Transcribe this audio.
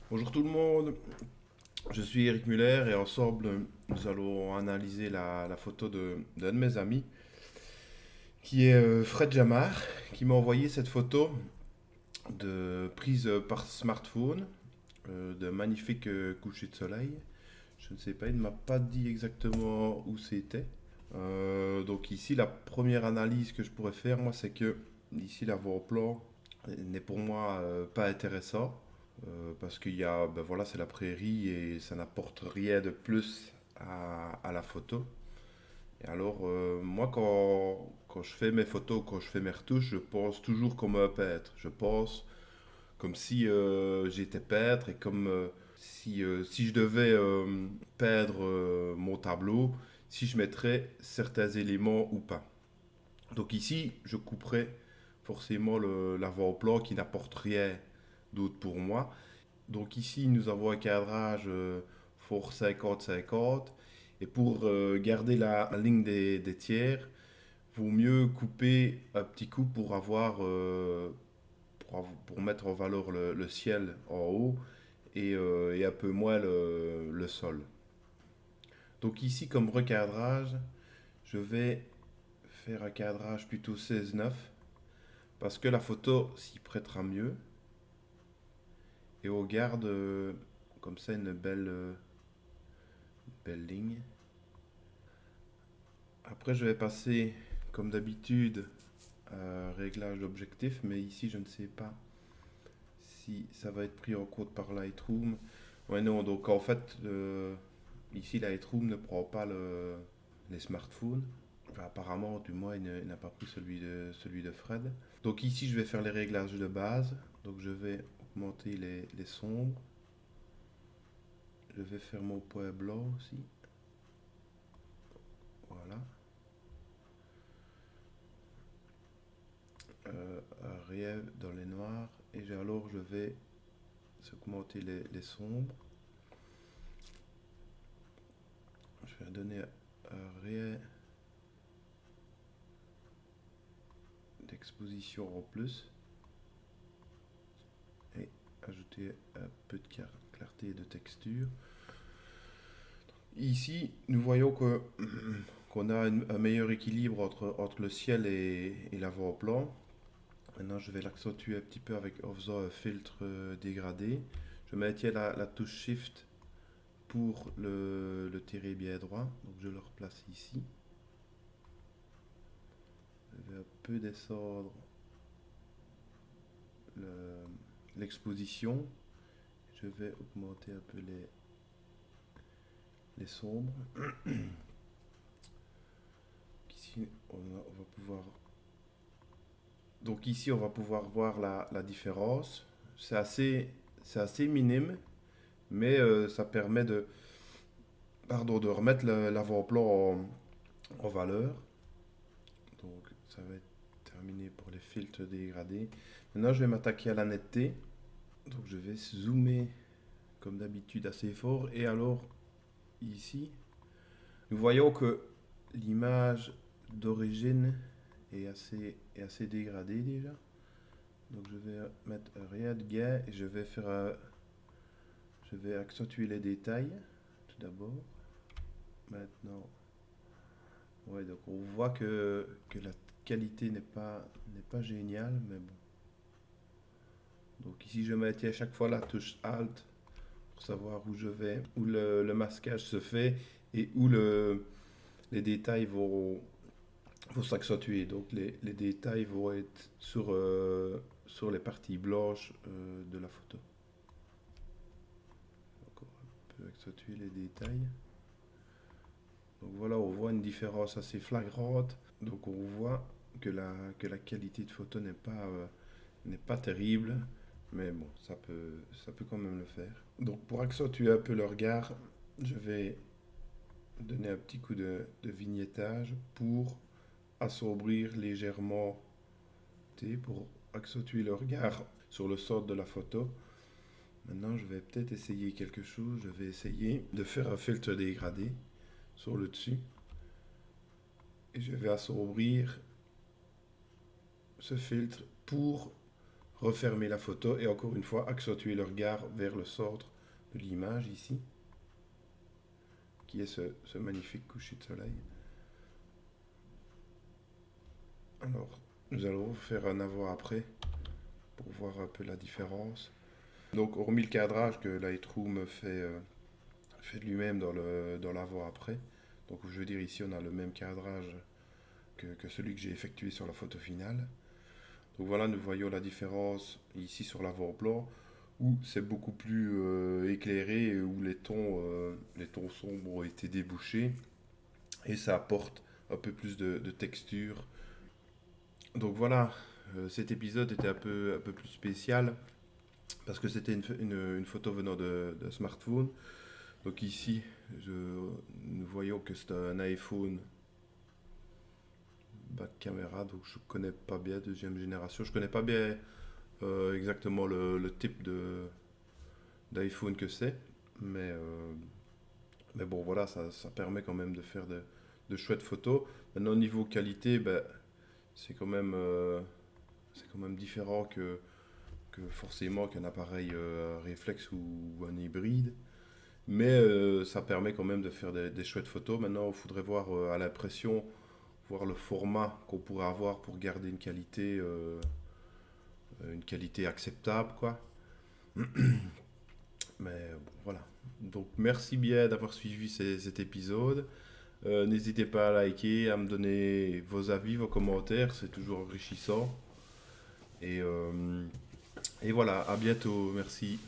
Bonjour tout le monde, je suis Eric Muller et ensemble nous allons analyser la photo d'un de mes amis qui est Fred Jamar qui m'a envoyé cette photo prise par smartphone de magnifiques couchers de soleil. Je ne sais pas, il ne m'a pas dit exactement où c'était. Donc ici la première analyse que je pourrais faire moi c'est que ici l'avant-plan n'est pour moi pas intéressant. Parce qu'il y a, ben voilà, c'est la prairie et ça n'apporte rien de plus à la photo. Et alors, moi, quand je fais mes photos, quand je fais mes retouches, je pense toujours comme un peintre. Je pense comme si j'étais peintre et comme si je devais peindre mon tableau, si je mettrais certains éléments ou pas. Donc ici, je couperais forcément l'avant-plan qui n'apporte rien d'autre pour moi. Donc ici, nous avons un cadrage for 50-50. Et pour garder la ligne des tiers, vaut mieux couper un petit coup pour pour mettre en valeur le ciel en haut et un peu moins le sol. Donc ici, comme recadrage, je vais faire un cadrage plutôt 16-9 parce que la photo s'y prêtera mieux et on garde comme ça une belle ligne. Après, je vais passer, comme d'habitude, à réglage d'objectif, mais ici, je ne sais pas si ça va être pris en compte par Lightroom. Ouais, non, donc en fait, ici, Lightroom ne prend pas les smartphones. Enfin, apparemment, du moins, il n'a pas pris celui de Fred. Donc ici, je vais faire les réglages de base. Donc je vais augmenter les sombres. Je vais faire mon point blanc aussi. Voilà. Rien dans les noirs. Et alors, je vais augmenter les sombres. Je vais donner un réel d'exposition en plus et ajouter un peu de clarté et de texture. Ici, nous voyons que qu'on a un meilleur équilibre entre le ciel et l'avant-plan. Maintenant, je vais l'accentuer un petit peu en faisant un filtre dégradé. Je maintiens la touche Shift pour le tirer bien droit. Donc, je le replace ici. Je vais un peu descendre l'exposition. Je vais augmenter un peu les sombres. Ici, on va pouvoir. Donc ici, on va pouvoir voir la différence. C'est assez minime, mais ça permet de remettre l'avant-plan en valeur. Donc ça va être terminé pour les filtres dégradés. Maintenant, je vais m'attaquer à la netteté. Donc je vais zoomer comme d'habitude assez fort. Et alors, ici, nous voyons que l'image d'origine est assez dégradée déjà. Donc je vais mettre un rien de gain et je vais accentuer les détails tout d'abord. Maintenant, ouais, donc on voit que la qualité n'est pas géniale, mais bon. Donc ici je mets à chaque fois la touche Alt pour savoir où je vais, où le masquage se fait et où les détails vont s'accentuer. Donc les détails vont être sur les parties blanches de la photo. Donc on peut accentuer les détails. Donc voilà, on voit une différence assez flagrante. Donc on voit que la qualité de photo n'est pas terrible, mais bon, ça peut quand même le faire. Donc pour accentuer un peu le regard, je vais donner un petit coup de vignettage pour assombrir légèrement, pour accentuer le regard sur le centre de la photo. Maintenant, je vais peut-être essayer quelque chose. Je vais essayer de faire un filtre dégradé sur le dessus. Et je vais assombrir ce filtre pour refermer la photo et encore une fois accentuer le regard vers le centre de l'image ici, qui est ce magnifique coucher de soleil. Alors, nous allons faire un avant-après pour voir un peu la différence. Donc, hormis le cadrage que Lightroom fait de lui-même dans l'avant-après. Donc, je veux dire, ici, on a le même cadrage que celui que j'ai effectué sur la photo finale. Donc voilà, nous voyons la différence ici sur l'avant-plan, où c'est beaucoup plus éclairé et où les tons sombres ont été débouchés. Et ça apporte un peu plus de texture. Donc voilà, cet épisode était un peu plus spécial parce que c'était une photo venant d'un smartphone. Donc ici, nous voyons que c'est un iPhone back caméra, donc je connais pas bien, deuxième génération. Je connais pas bien exactement le type d'iPhone que c'est, mais, euh, mais bon voilà, ça permet quand même de faire de chouettes photos. Maintenant, au niveau qualité, ben, c'est quand même, euh, c'est quand même différent que forcément qu'un appareil réflexe ou un hybride. Mais ça permet quand même de faire des chouettes photos. Maintenant, il faudrait voir à l'impression, voir le format qu'on pourrait avoir pour garder une qualité acceptable, quoi. Mais bon, voilà. Donc, merci bien d'avoir suivi cet épisode. N'hésitez pas à liker, à me donner vos avis, vos commentaires, c'est toujours enrichissant. Et, euh, et voilà, à bientôt, merci.